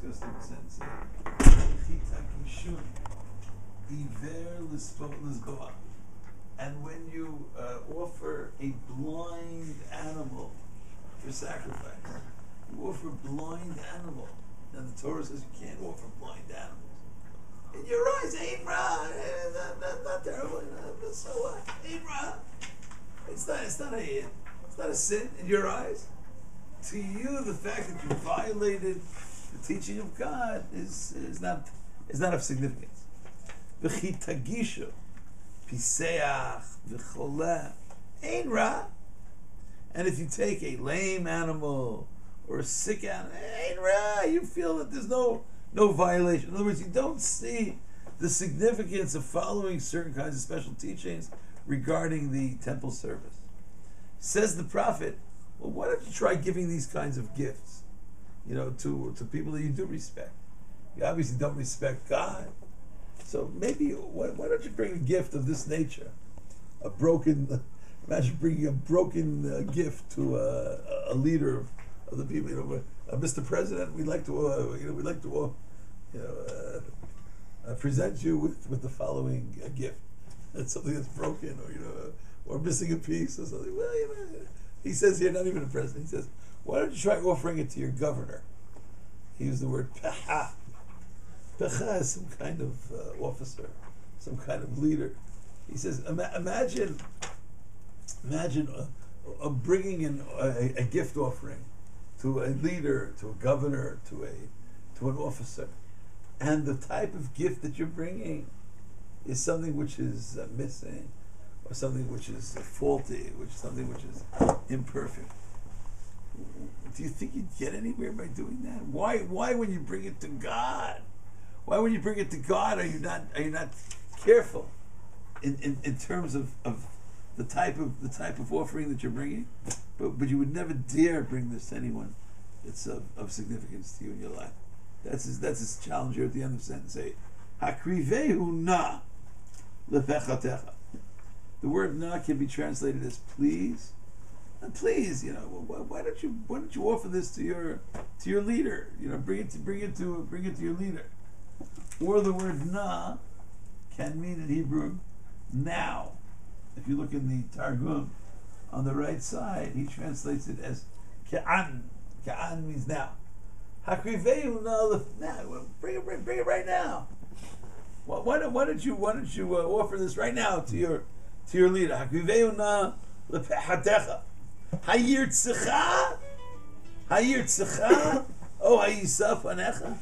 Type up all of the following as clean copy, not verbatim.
go to the sentence. And when you offer a blind animal for sacrifice, you offer a blind animal. Now the Torah says you can't offer blind animals. In your eyes, ain't right. Not terrible. So what? Ain't right. It's not a sin in your eyes. To you, the fact that you violated the teaching of God is not of significance. V'chitagishu piseach v'choleh ain't ra. And if you take a lame animal or a sick animal, ain't ra. You feel that there's no violation. In other words, you don't see the significance of following certain kinds of special teachings regarding the temple service. Says the prophet, well, why don't you try giving these kinds of gifts, to people that you do respect? You obviously don't respect God, so maybe why don't you bring a gift of this nature? Imagine bringing a broken gift to a leader of the people. Mr. President, we'd like to present you with the following gift. It's something that's broken, or missing a piece or something. Well, he says here, not even a president. He says, why don't you try offering it to your governor? He used the word pecha. Pecha is some kind of officer, some kind of leader. He says, imagine bringing in a gift offering to a leader, to a governor, to an officer, and the type of gift that you're bringing is something which is missing, or something which is faulty, something which is imperfect. Do you think you'd get anywhere by doing that? Why when you bring it to God? Why when you bring it to God are you not careful in terms of the type of offering that you're bringing? But you would never dare bring this to anyone that's of significance to you in your life. That's his challenge here at the end of the sentence 8. Hakrivehu na lepechatecha. The word "na" can be translated as "please," and please, why don't you offer this to your leader? Bring it to your leader. Or the word "na" can mean in Hebrew "now." If you look in the Targum on the right side, he translates it as "ke'an." Ke'an means now. Hakrivehu na now. Bring it right now. Why don't you offer this right now to your leader? Hakrivehu na lepechatecha. Hayirtzecha. Oh, hayisaf anecha.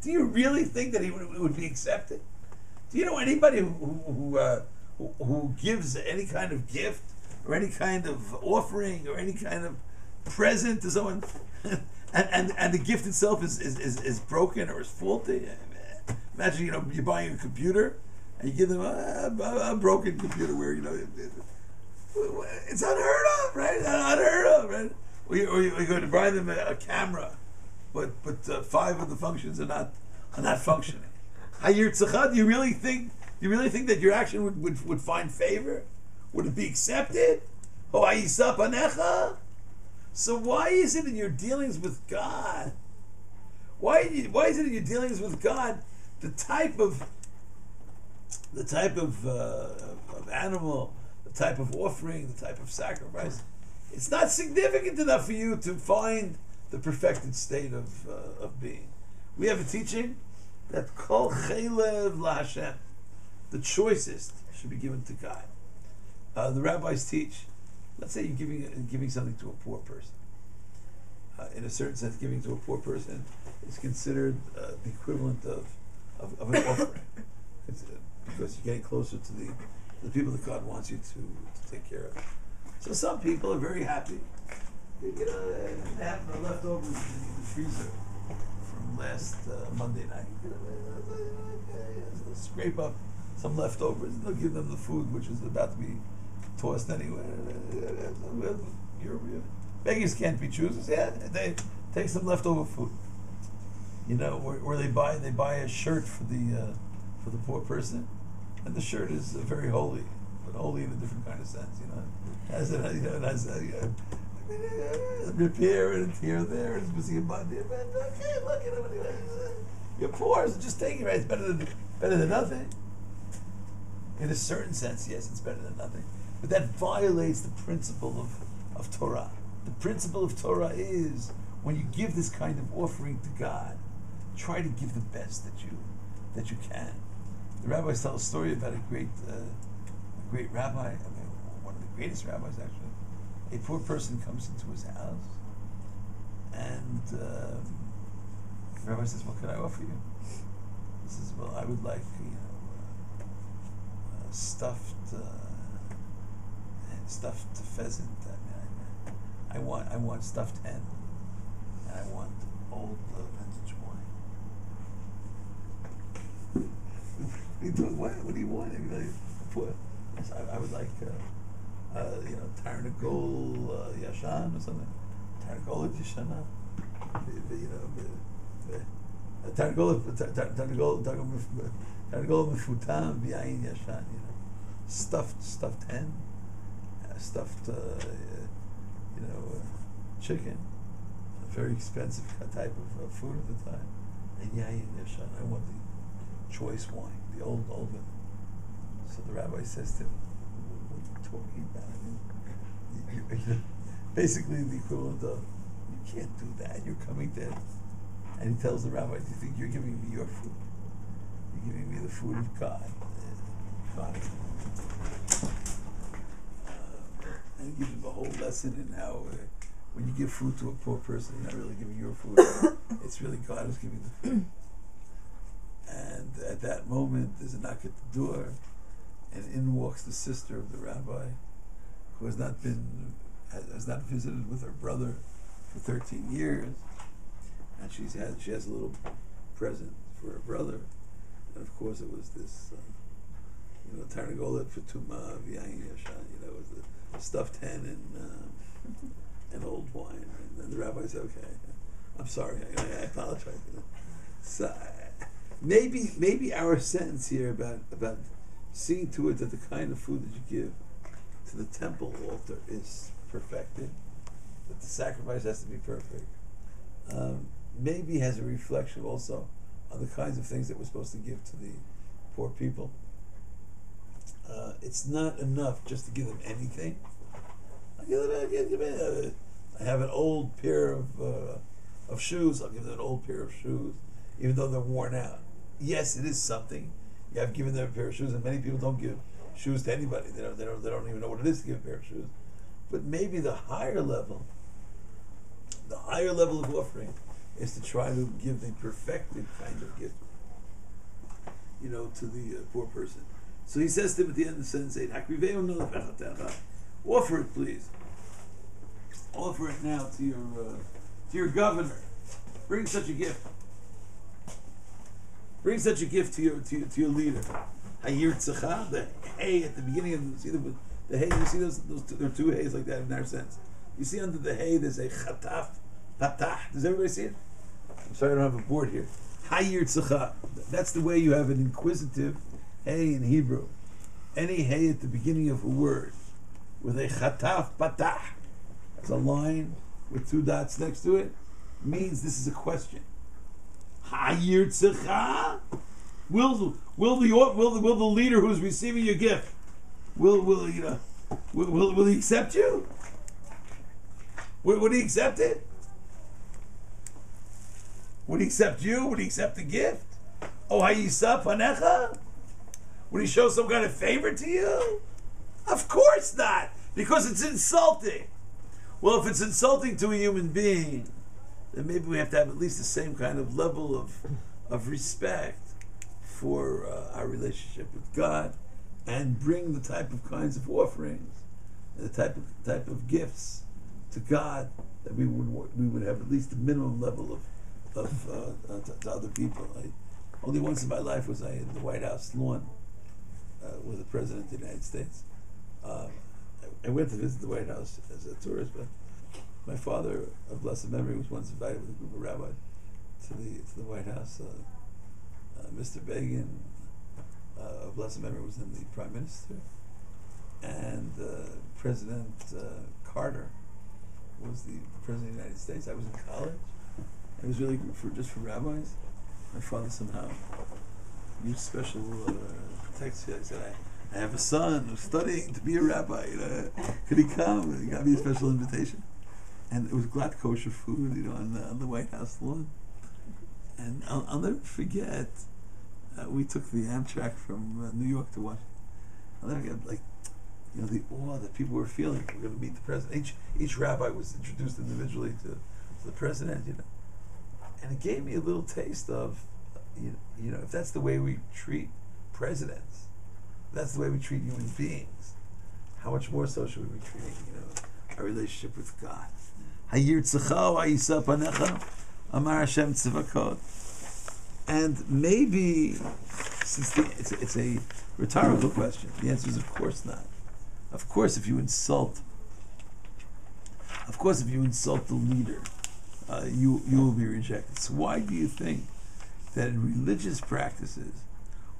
Do you really think that it would be accepted? Do you know anybody who gives any kind of gift or any kind of offering or any kind of present to someone, and the gift itself is broken or is faulty? Imagine you're buying a computer and you give them a broken computer where it's unheard of, right? Unheard of, right? Or you're going to buy them a camera, but 5 of the functions are not functioning. Hayirtzecha, do you really think that your action would find favor? Would it be accepted? Oh, hayisap anecha. So why is it in your dealings with God? Why is it in your dealings with God the type of animal, the type of offering, the type of sacrifice? It's not significant enough for you to find the perfected state of being. We have a teaching that kol chelev laHashem, the choicest should be given to God. The rabbis teach, let's say you're giving something to a poor person. In a certain sense, giving to a poor person is considered the equivalent of an offering, because you're getting closer to the people that God wants you to take care of. So some people are very happy. They have the leftovers in the freezer from last Monday night. They'll scrape up some leftovers. They'll give them the food which is about to be tossed anyway. Beggars can't be choosers. Yeah, they take some leftover food. Where they buy a shirt for the poor person, and the shirt is very holy, but holy in a different kind of sense. It has repair it here and there, and it's missing a button here. But okay, look at it. You're poor, so just take it. Right? It's better than nothing. In a certain sense, yes, it's better than nothing. But that violates the principle of Torah. The principle of Torah is when you give this kind of offering to God, try to give the best that you can. The rabbis tell a story about a great rabbi. I mean, one of the greatest rabbis actually. A poor person comes into his house, and the rabbi says, "What can I offer you?" He says, "Well, I would like stuffed pheasant. I want stuffed hen, and I want old vintage wine." What do you want? I mean, I would like Tarnagol Yashan or something. Tarnagol Yashana. Tarnagol Mefutam V'Yayin Yashan. Stuffed hen, stuffed chicken, a very expensive type of food at the time, and Yayin Yashan. I want the choice wine, the old one. So the rabbi says to him, "What are you talking about? I mean, basically the equivalent of, you can't do that. You're coming to," and he tells the rabbi, "Do you think you're giving me your food? You're giving me the food of God." God. And he gives him a whole lesson in how when you give food to a poor person, you're not really giving your food. It's really God who's giving the food. And at that moment, there's a knock at the door, and in walks the sister of the rabbi, who has not visited with her brother for 13 years, and she has a little present for her brother, and of course it was this, Tarnagolet Fatuma V'Yayin Yashan, with the stuffed hen and old wine, and then the rabbi said, "Okay, I'm sorry, I apologize." So maybe our sentence here about seeing to it that the kind of food that you give to the temple altar is perfected, that the sacrifice has to be perfect, maybe has a reflection also on the kinds of things that we're supposed to give to the poor people. It's not enough just to give them anything. I have an old pair of shoes. I'll give them an old pair of shoes, even though they're worn out. Yes, it is something. You have given them a pair of shoes, and many people don't give shoes to anybody. They don't even know what it is to give a pair of shoes. But maybe the higher level of offering is to try to give the perfected kind of gift, to the poor person. So he says to him at the end of the sentence, "Offer it, please. Offer it now to your governor. Bring such a gift. Bring such a gift to your leader. Hayir tzecha, the hay at the beginning of the hay. You see those two, there are two hays like that in our sense. You see under the hay there's a chataf, patah. Does everybody see it? I'm sorry I don't have a board here. Hayir tzecha. That's the way you have an inquisitive hay in Hebrew. Any hay at the beginning of a word with a chataf patah, as a line with two dots next to it, means this is a question. Hayir tzecha? Will the leader who's receiving your gift will he accept you? Would he accept it? Would he accept you? Would he accept the gift? Oh, hayisa panecha? Would he show some kind of favor to you? Of course not, because it's insulting. Well, if it's insulting to a human being, then maybe we have to have at least the same kind of level of respect for our relationship with God, and bring the kinds of offerings, and the type of gifts to God that we would have at least a minimum level to other people. Only once in my life was I in the White House lawn with the President of the United States. I went to visit the White House as a tourist, but my father, of blessed memory, was once invited with a group of rabbis to the White House. Mr. Begin, of blessed memory, was then the Prime Minister, and President Carter was the president of the United States. I was in college. It was really just for rabbis. My father somehow used special protection. I said, I have a son who's studying to be a rabbi. Could he come? And he got me a special invitation. And it was glad kosher food, on the White House lawn. And I'll never forget, we took the Amtrak from New York to Washington. I'll never forget, the awe that people were feeling. We're going to meet the president. Each rabbi was introduced individually to the president, And it gave me a little taste of, if that's the way we treat presidents, that's the way we treat human beings, how much more so should we be treating, our relationship with God? Amar Hashem tzivakot. And maybe, since it's a rhetorical question, the answer is of course not. Of course, if you insult the leader, you will be rejected. So why do you think that in religious practices,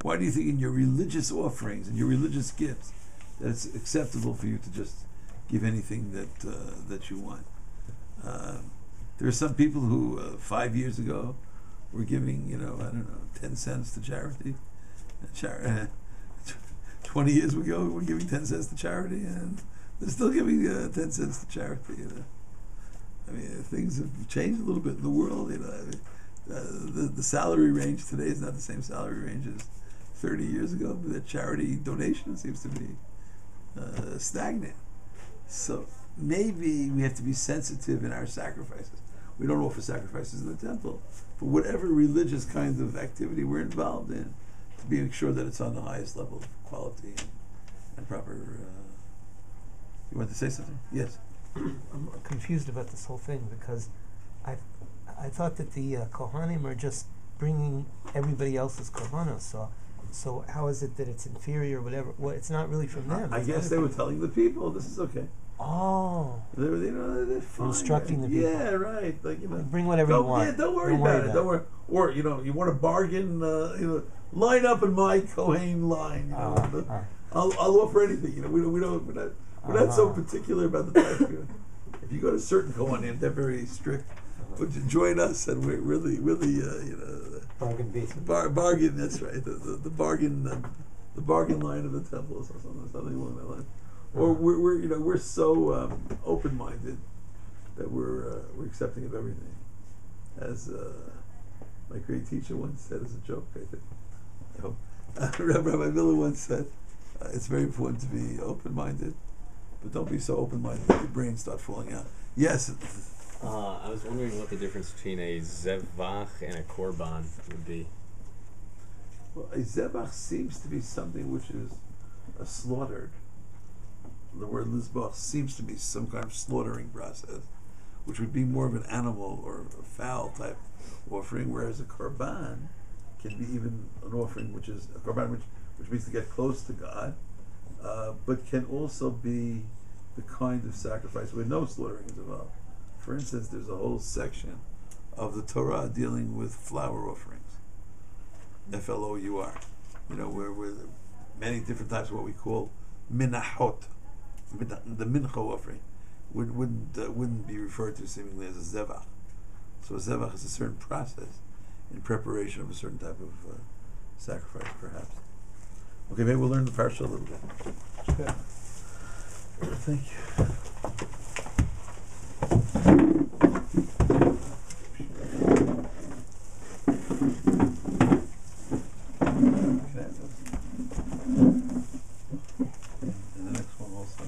why do you think in your religious offerings and your religious gifts that it's acceptable for you to just give anything that you want? There are some people who 5 years ago were giving, 10 cents to charity. 20 years ago, we were giving 10 cents to charity, and they're still giving 10 cents to charity. Things have changed a little bit in the world. The salary range today is not the same salary range as 30 years ago, but the charity donation seems to be stagnant. So maybe we have to be sensitive in our sacrifices. We don't offer sacrifices in the temple, but whatever religious kind of activity we're involved in, to be sure that it's on the highest level of quality and proper. You want to say something? Yes. I'm confused about this whole thing because I thought that the Kohanim are just bringing everybody else's Kohanos. So how is it that it's inferior or whatever? Well, it's not really from them. I guess they were telling the people this is okay. Oh. They were, they're fine. Instructing the people. Yeah, right. Bring whatever you want. Yeah, don't worry about it. Don't worry. Or you want to bargain. Line up in my Kohen line. I'll offer anything. We're not so particular about the type. If you go to certain Kohanim, they're very strict. But you join us, and we're really, bargain basement. Bargain. That's right. The bargain line of the temple or something along that line. Or we're so open-minded that we're accepting of everything. As my great teacher once said as a joke, I think. Rabbi Miller once said, it's very important to be open-minded, but don't be so open-minded that your brains start falling out. Yes? I was wondering what the difference between a zevach and a korban would be. Well, a zevach seems to be something which is slaughtered. The word lizbach seems to be some kind of slaughtering process, which would be more of an animal or a fowl type offering, whereas a korban can be even an offering which is a korban which means to get close to God, but can also be the kind of sacrifice where no slaughtering is involved. For instance, there's a whole section of the Torah dealing with flour offerings, flour, where many different types of what we call minahot. The mincha offering wouldn't be referred to seemingly as a zevach. So a zevach is a certain process in preparation of a certain type of sacrifice, perhaps. Okay, maybe we'll learn the parsha a little bit. Good. Thank you. And the next one also.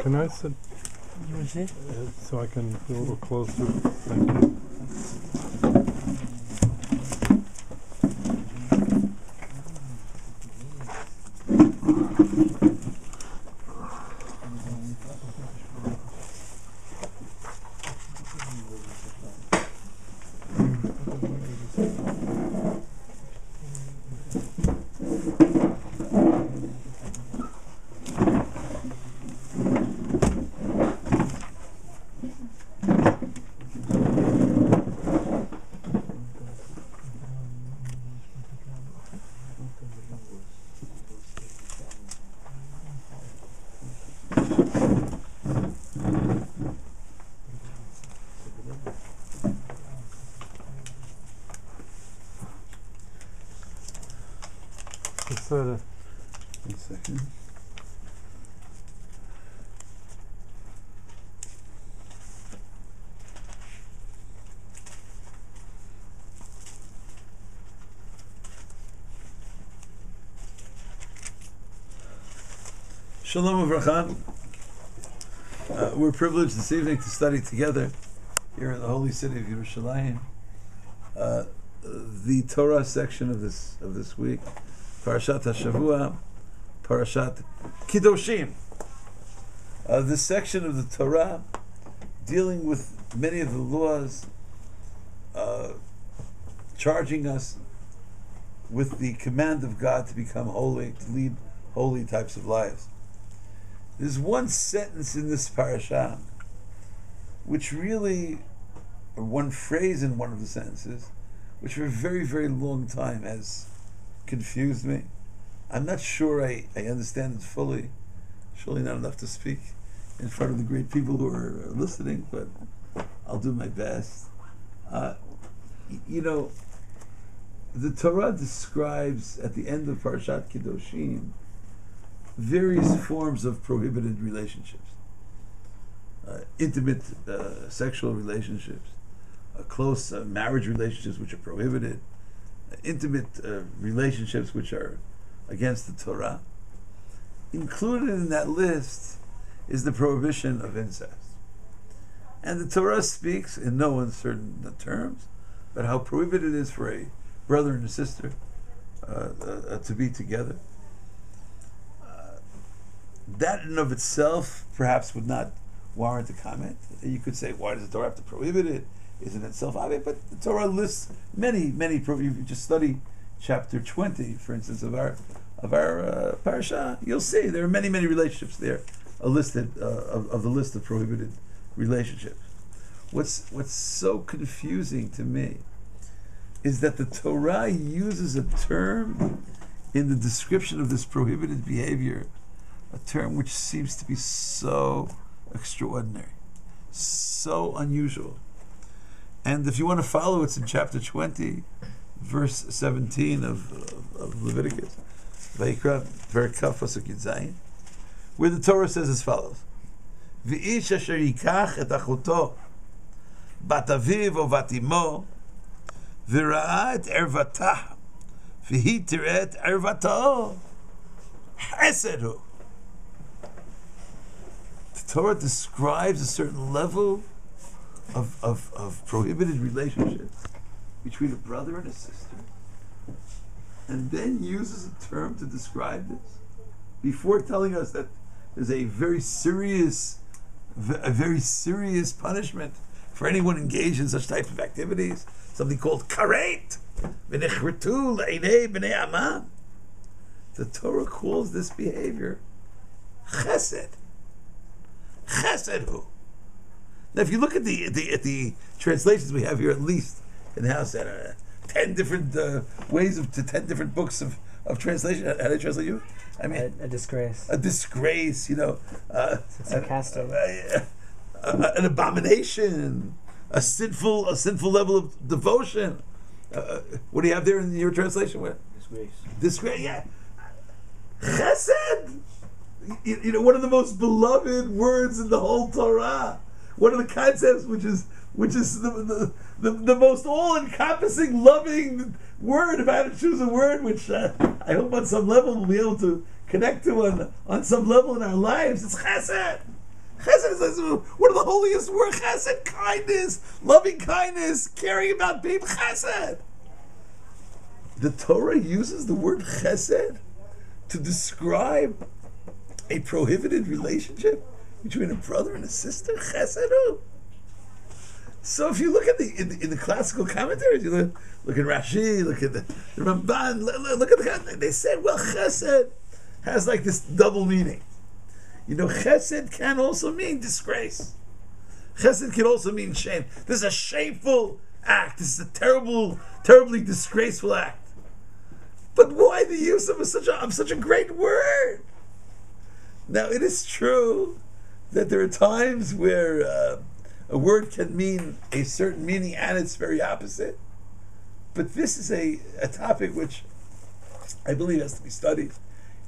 Can I sit You want to see? so I can be a little closer? Thank you. said it. 1 second. Shalom Uvracha. We're privileged this evening to study together here in the holy city of Yerushalayim. The Torah section of this week, Parashat HaShavua, Parashat Kedoshim. This section of the Torah dealing with many of the laws, charging us with the command of God to become holy, to lead holy types of lives. There's one sentence in this parasha which really, or one phrase in one of the sentences, which for a very, very long time has confused me. I'm not sure I understand it fully. Surely not enough to speak in front of the great people who are listening, but I'll do my best. The Torah describes at the end of Parashat Kedoshim various forms of prohibited relationships. Intimate sexual relationships, close marriage relationships which are prohibited, intimate relationships which are against the Torah. Included in that list is the prohibition of incest. And the Torah speaks in no uncertain terms about how prohibited it is for a brother and a sister to be together. That in and of itself perhaps would not warrant a comment. You could say, why does the Torah have to prohibit it? Isn't it self-obvious? But the Torah lists many if you just study chapter 20, for instance, of our parasha, you'll see there are many relationships there listed of the list of prohibited relationships. What's so confusing to me is that the Torah uses a term in the description of this prohibited behavior, a term which seems to be so extraordinary, so unusual. And if you want to follow, it's in chapter 20, verse 17 of Leviticus, Vayikra, Perek Pasuk Yud Zayin, where the Torah says as follows: V'ish asher yikach et achuto bat aviv o bat imo v'ra'a et ervatah v'hi tireh et ervataho chesed hu. The Torah describes a certain level of prohibited relationships between a brother and a sister, and then uses a term to describe this before telling us that there's a very serious punishment for anyone engaged in such type of activities, something called karet. The Torah calls this behavior chesed. Chesed hu. Now, if you look at the translations we have here, at least in the house, 10 different ways to 10 different books of translation. How do they translate you? I mean, a disgrace. A disgrace, Sarcastic. An abomination, a sinful level of devotion. What do you have there in your translation? What? Disgrace. Yeah. Chesed. One of the most beloved words in the whole Torah. One of the concepts which is the most all-encompassing, loving word. If I had to choose a word which I hope on some level we'll be able to connect to on some level in our lives, it's chesed. Chesed is one of the holiest words. Chesed, kindness, loving kindness, caring about people. Chesed. The Torah uses the word chesed to describe a prohibited relationship between a brother and a sister. Chesed hu. So if you look at in the classical commentaries, you look at Rashi, look at the Ramban, look at the, they said, well, chesed has like this double meaning. Chesed can also mean disgrace. Chesed can also mean shame. This is a shameful act. This is a terribly disgraceful act. But why the use of such a great word? Now, it is true that there are times where a word can mean a certain meaning and its very opposite. But this is a topic which I believe has to be studied.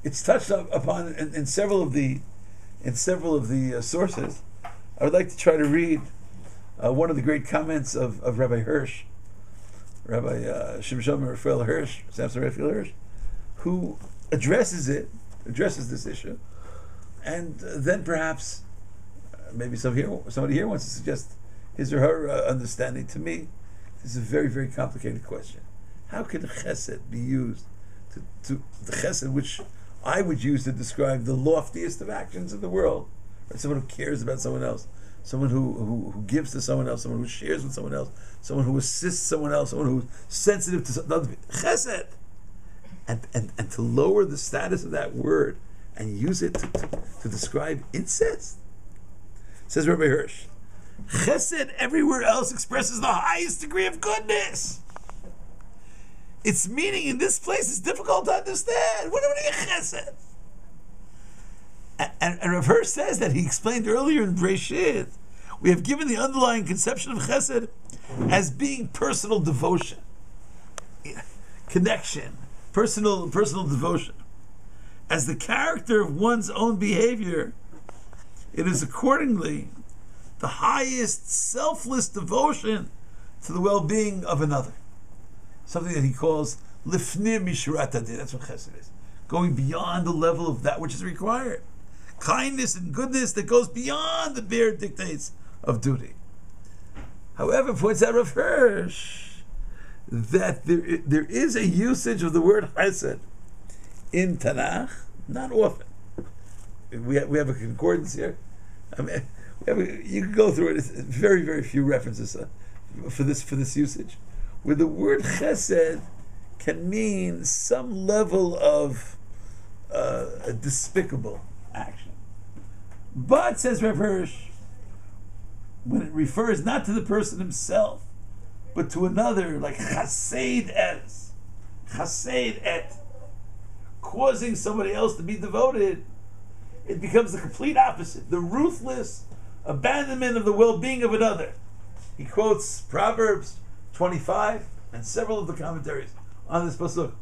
It's touched upon in several of the sources. I would like to try to read one of the great comments of Rabbi Hirsch, Rabbi Shimshon Raphael Hirsch, Samson Raphael Hirsch, who addresses this issue, and then perhaps maybe somebody here wants to suggest his or her understanding. To me, this is a very, very complicated question. How can chesed be used to the chesed which I would use to describe the loftiest of actions in the world? Right? Someone who cares about someone else, someone who gives to someone else, someone who shares with someone else, someone who assists someone else, someone who's sensitive to other people. Chesed. And to lower the status of that word and use it to describe incest? Says Rabbi Hirsch, chesed everywhere else expresses the highest degree of goodness. Its meaning in this place is difficult to understand. What do you mean chesed? And Rav Hirsch says that he explained earlier in Breshit, we have given the underlying conception of chesed as being personal devotion, connection, personal devotion. As the character of one's own behavior, it is accordingly the highest selfless devotion to the well-being of another. Something that he calls lifnei mishurat hadin. That's what chesed is. Going beyond the level of that which is required. Kindness and goodness that goes beyond the bare dictates of duty. However, points out Rav Hirsch that there is a usage of the word chesed in Tanakh, not often. We have a concordance here. I mean, you can go through it. It's very, very few references for this usage, where the word chesed can mean some level of a despicable action. But, says Rav Hirsch, when it refers not to the person himself, but to another, like chased et, causing somebody else to be devoted, it becomes the complete opposite, the ruthless abandonment of the well-being of another. He quotes Proverbs 25 and several of the commentaries on this pasuk.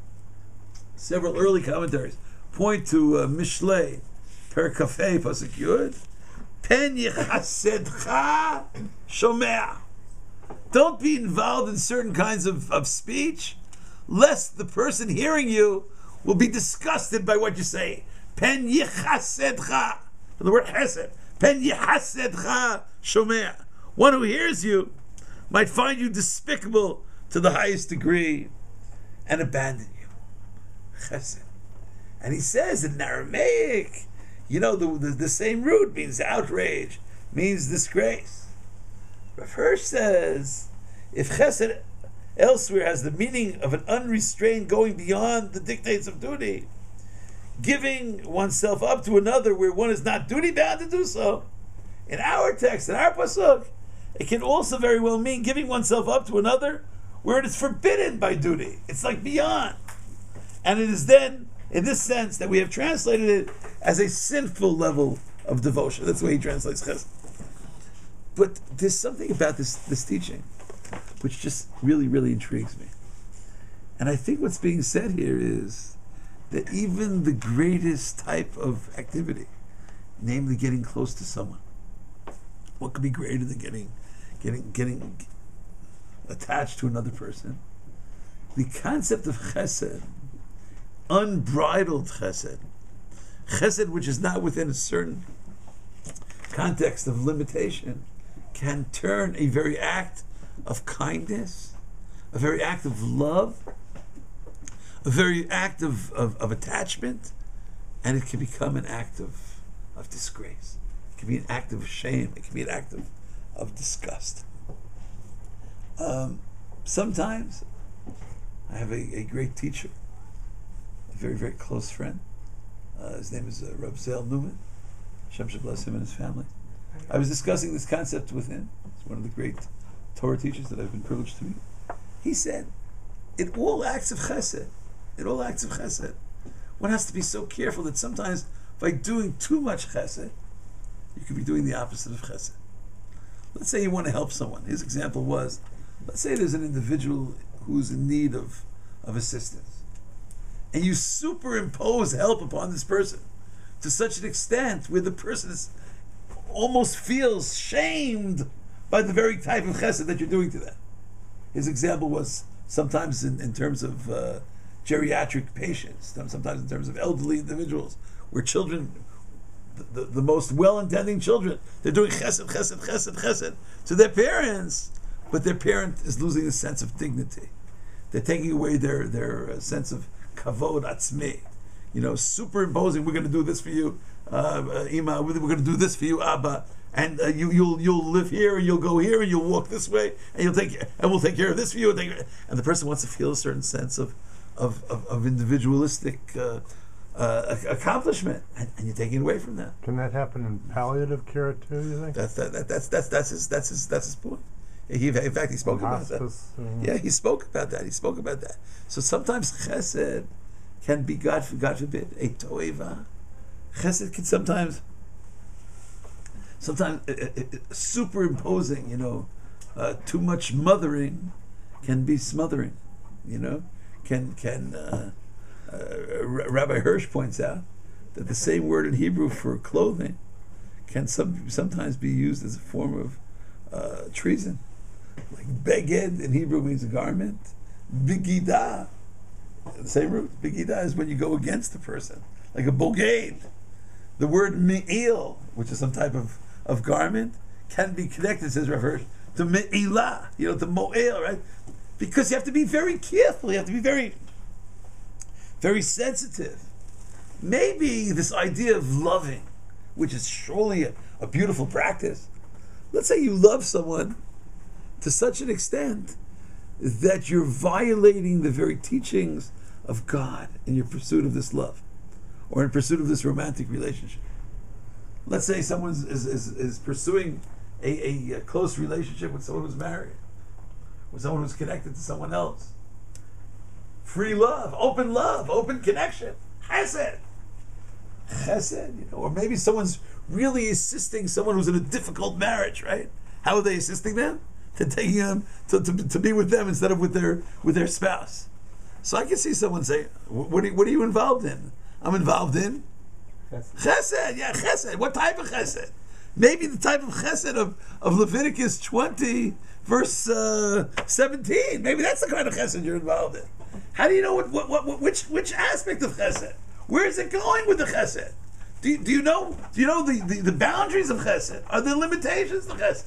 Several early commentaries point to Mishlei, Per Kafei, pasuk Yud, Pen Yechasedcha Shomea. Don't be involved in certain kinds of speech, lest the person hearing you will be disgusted by what you say. Pen Yechasedcha, from the word Chesed. Pen Yechasedcha Shomea. One who hears you might find you despicable to the highest degree and abandon you. Chesed. And he says in Aramaic, the same root means outrage, means disgrace. Rav Hirsch says, if chesed elsewhere has the meaning of an unrestrained going beyond the dictates of duty, giving oneself up to another where one is not duty bound to do so, in our text, in our pasuk, it can also very well mean giving oneself up to another where it is forbidden by duty. It's like beyond. And it is then, in this sense, that we have translated it as a sinful level of devotion. That's the way he translates chesed. But there's something about this teaching which just really, really intrigues me. And I think what's being said here is that even the greatest type of activity, namely getting close to someone, what could be greater than getting attached to another person? The concept of chesed, unbridled chesed which is not within a certain context of limitation, can turn a very act of kindness, a very act of love, a very act of attachment, and it can become an act of disgrace. It can be an act of shame. It can be an act of disgust. Sometimes I have a great teacher, a very, very close friend. His name is Reb Zell Newman. Hashem should bless him and his family. I was discussing this concept with him. He's one of the great Torah teachers that I've been privileged to meet. He said, in all acts of chesed, one has to be so careful that sometimes by doing too much chesed, you could be doing the opposite of chesed. Let's say you want to help someone. His example was, let's say there's an individual who's in need of assistance. and you superimpose help upon this person to such an extent where the person almost feels shamed by the very type of chesed that you're doing to them. His example was sometimes in terms of geriatric patients, sometimes in terms of elderly individuals, where children, the most well-intending children, they're doing chesed, chesed, chesed, chesed to their parents, but their parent is losing the sense of dignity. They're taking away their sense of kavod atzmi. Superimposing, we're going to do this for you, Ima, we're going to do this for you, Abba, and you'll live here, and you'll go here, and you'll walk this way, and we'll take care of this for you, and the person wants to feel a certain sense of individualistic accomplishment, and you're taking it away from them. Can that happen in palliative care too, you think? That's his point. In fact, he spoke about that. Yeah, he spoke about that. So sometimes chesed can be, God forbid, a toeva. Chesed can sometimes superimposing, too much mothering can be smothering, Rabbi Hirsch points out that the same word in Hebrew for clothing can sometimes be used as a form of treason. Like beged in Hebrew means a garment. Bigida, the same root. Bigida is when you go against the person, like a bogade. The word me'il, which is some type of garment, can be connected, says Rav Hirsch, to me'ilah, to mo'il, right? Because you have to be very careful. You have to be very, very sensitive. Maybe this idea of loving, which is surely a beautiful practice. Let's say you love someone to such an extent that you're violating the very teachings of God in your pursuit of this love, or in pursuit of this romantic relationship. Let's say someone is pursuing a close relationship with someone who's married, with someone who's connected to someone else. Free love, open connection, chesed, or maybe someone's really assisting someone who's in a difficult marriage, right? How are they assisting them? They're taking them to be with them instead of with their spouse. So I can see someone say, what are you involved in? I'm involved in chesed. Yeah, chesed. What type of chesed? Maybe the type of chesed of Leviticus 20, verse 17. Maybe that's the kind of chesed you're involved in. How do you know which aspect of chesed? Where is it going with the chesed? Do you know the boundaries of chesed? Are there limitations to chesed?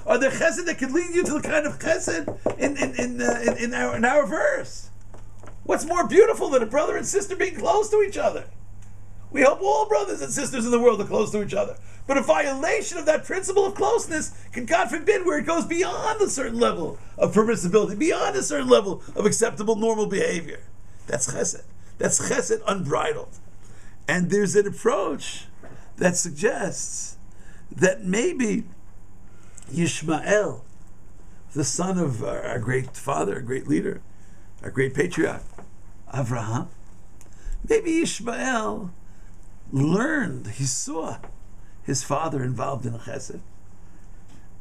Are there chesed that could lead you to the kind of chesed in our verse? What's more beautiful than a brother and sister being close to each other? We hope all brothers and sisters in the world are close to each other. But a violation of that principle of closeness can, God forbid, where it goes beyond a certain level of permissibility, beyond a certain level of acceptable normal behavior. That's chesed. That's chesed unbridled. And there's an approach that suggests that maybe Yishmael, the son of our great father, a great leader, our great patriarch, Avraham, maybe Yishmael learned, he saw his father involved in chesed,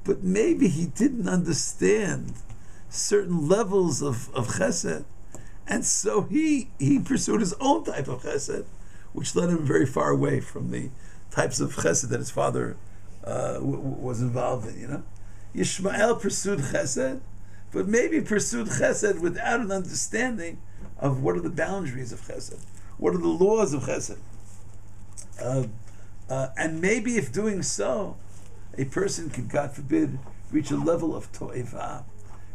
but maybe he didn't understand certain levels of chesed, and so he pursued his own type of chesed, which led him very far away from the types of chesed that his father was involved in. Yishmael pursued chesed, but maybe pursued chesed without an understanding of what are the boundaries of chesed, what are the laws of chesed. And maybe if doing so, a person could, God forbid, reach a level of to'eva,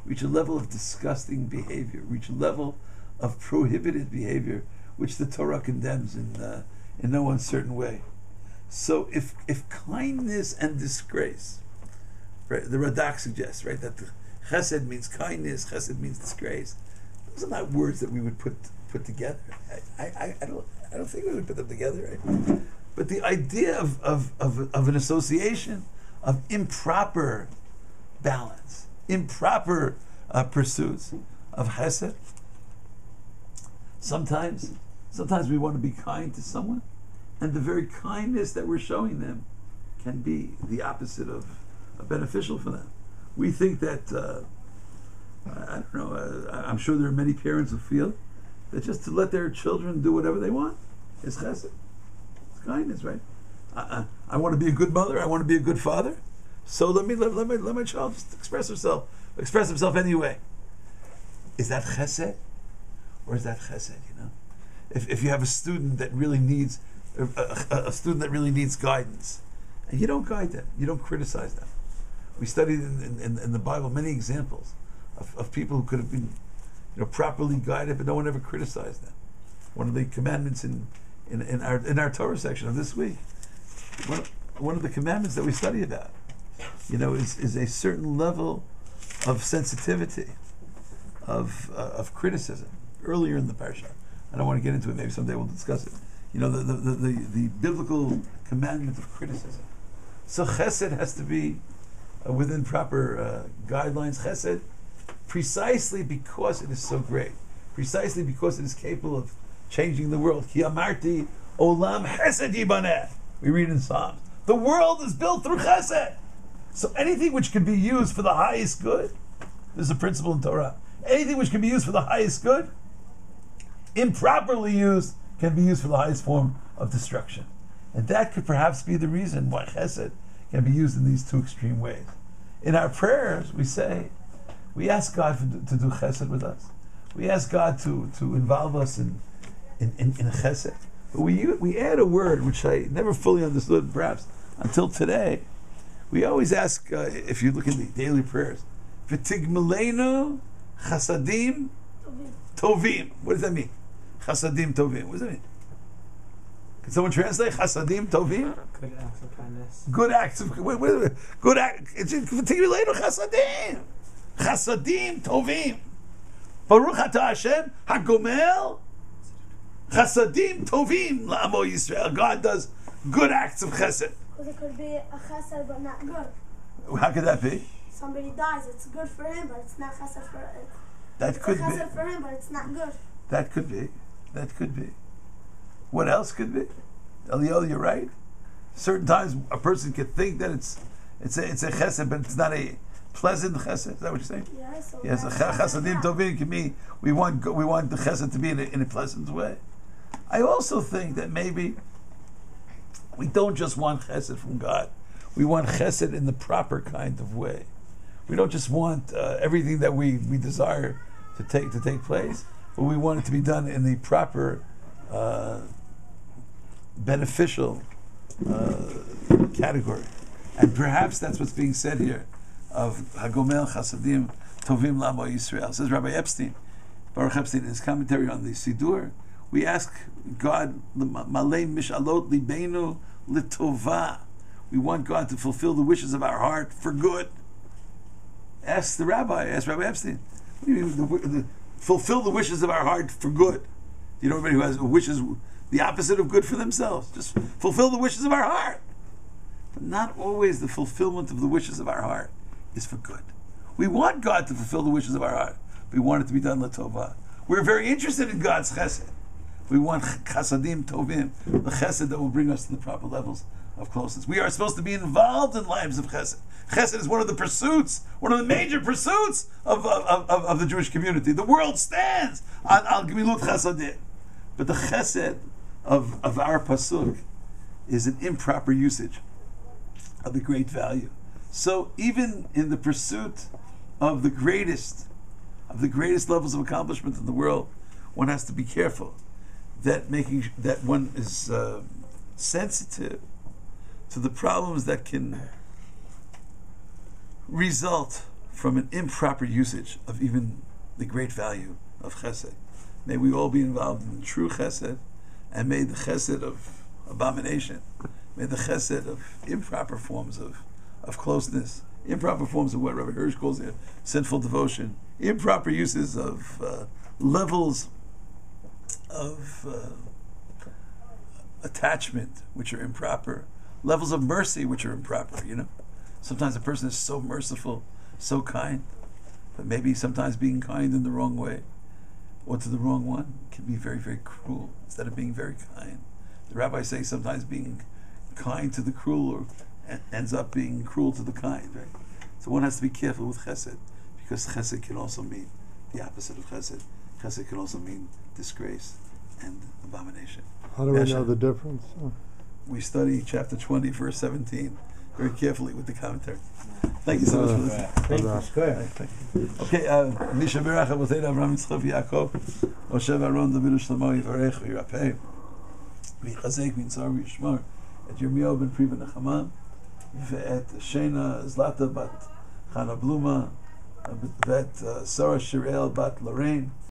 reach a level of disgusting behavior, reach a level of prohibited behavior, which the Torah condemns in no uncertain way. So if kindness and disgrace, right, the Radak suggests, right, that the chesed means kindness, chesed means disgrace. Those are not words that we would put together. I don't think we would put them together, right? But the idea of an association of improper balance, improper pursuits of chesed. Sometimes we want to be kind to someone, and the very kindness that we're showing them can be the opposite of beneficial for them. We think that, I don't know, I'm sure there are many parents who feel that just to let their children do whatever they want is chesed. It's kindness, right? I want to be a good mother. I want to be a good father. So let my child just express himself anyway. Is that chesed, or is that chesed? If you have a student that really needs a student that really needs guidance, and you don't guide them, you don't criticize them. We studied in the Bible many examples of people who could have been, properly guided, but no one ever criticized them. One of the commandments in our Torah section of this week, one of the commandments that we study about, is a certain level of sensitivity, of criticism. Earlier in the parsha, I don't want to get into it. Maybe someday we'll discuss it. The biblical commandment of criticism. So chesed has to be within proper guidelines. Chesed, precisely because it is so great, precisely because it is capable of changing the world. Ki amarti olam chesed yibaneh. We read in Psalms, the world is built through chesed. So anything which can be used for the highest good, there's a principle in Torah. Anything which can be used for the highest good, improperly used, can be used for the highest form of destruction. And that could perhaps be the reason why chesed can be used in these two extreme ways. In our prayers, we ask God to do chesed with us. We ask God to involve us in chesed. But we add a word which I never fully understood, perhaps, until today. We always ask, if you look in the daily prayers, V'tigmelenu chasadim tovim. What does that mean? Chasadim tovim. What does that mean? Can someone translate chasadim tovim? Good acts of kindness. Good acts of good act. V'tigmelenu chasadim. Chasadim tovim. Baruch atah Hashem hagomel chasadim tovim la'amo Yisrael. God does good acts of chesed. Because it could be a chesed but not good. How could that be? Somebody dies, it's good for him, but it's not chesed for it. That could be. It's chesed for him, but it's not good. That could be. That could be. What else could be? Eliel, you're right. Certain times a person could think that it's a chesed, but it's not a pleasant chesed. Is that what you're saying? Yeah, so Yes, a chasadim tovim can mean we want the chesed to be in a pleasant way. I also think that maybe we don't just want chesed from God. We want chesed in the proper kind of way. We don't just want everything that we desire to take place, but we want it to be done in the proper, beneficial category. And perhaps that's what's being said here of Hagomel Chasadim Tovim Lamo Yisrael. Says Rabbi Epstein, Baruch Epstein, in his commentary on the Sidur, we ask God, Malay Mishalot Libenu Litova. We want God to fulfill the wishes of our heart for good. Ask Rabbi Epstein, what do you mean, fulfill the wishes of our heart for good? You know, everybody who has wishes, the opposite of good for themselves. Just fulfill the wishes of our heart. But not always the fulfillment of the wishes of our heart is for good. We want God to fulfill the wishes of our heart. We want it to be done l'tovah. We're very interested in God's chesed. We want chasadim tovim, the chesed that will bring us to the proper levels of closeness. We are supposed to be involved in lives of chesed. Chesed is one of the pursuits, one of the major pursuits of the Jewish community. The world stands on al gemilut chasadim. But the chesed of our pasuk is an improper usage of the great value. So even in the pursuit of the greatest levels of accomplishment in the world, one has to be careful that one is sensitive to the problems that can result from an improper usage of even the great value of chesed. May we all be involved in true chesed, and may the chesed of abomination, may the chesed of improper forms of closeness, improper forms of what Rabbi Hirsch calls it, sinful devotion, improper uses of levels of attachment which are improper, levels of mercy which are improper. Sometimes a person is so merciful, so kind, but maybe sometimes being kind in the wrong way or to the wrong one can be very, very cruel instead of being very kind. The rabbis say sometimes being kind to the cruel ends up being cruel to the kind, right? So one has to be careful with chesed, because chesed can also mean the opposite of chesed. Chesed can also mean disgrace and abomination. How do we Masha. know the difference? We study chapter 20, verse 17, very carefully with the commentary. Thank you so much for listening. Thank you. Square. Thank you. Okay, Misha Berach Avotei Avraham Yitzchak Yaakov, Moshe Aaron David Shlomo Yivarech V'Yirapeh, V'Yichazek V'Yitzar V'Yishmar, et Yirmiyahu ben Pri ben Nechama, ואת שינה זלטה בת חנה בלומה, ואת שרה שיראל בת לורן,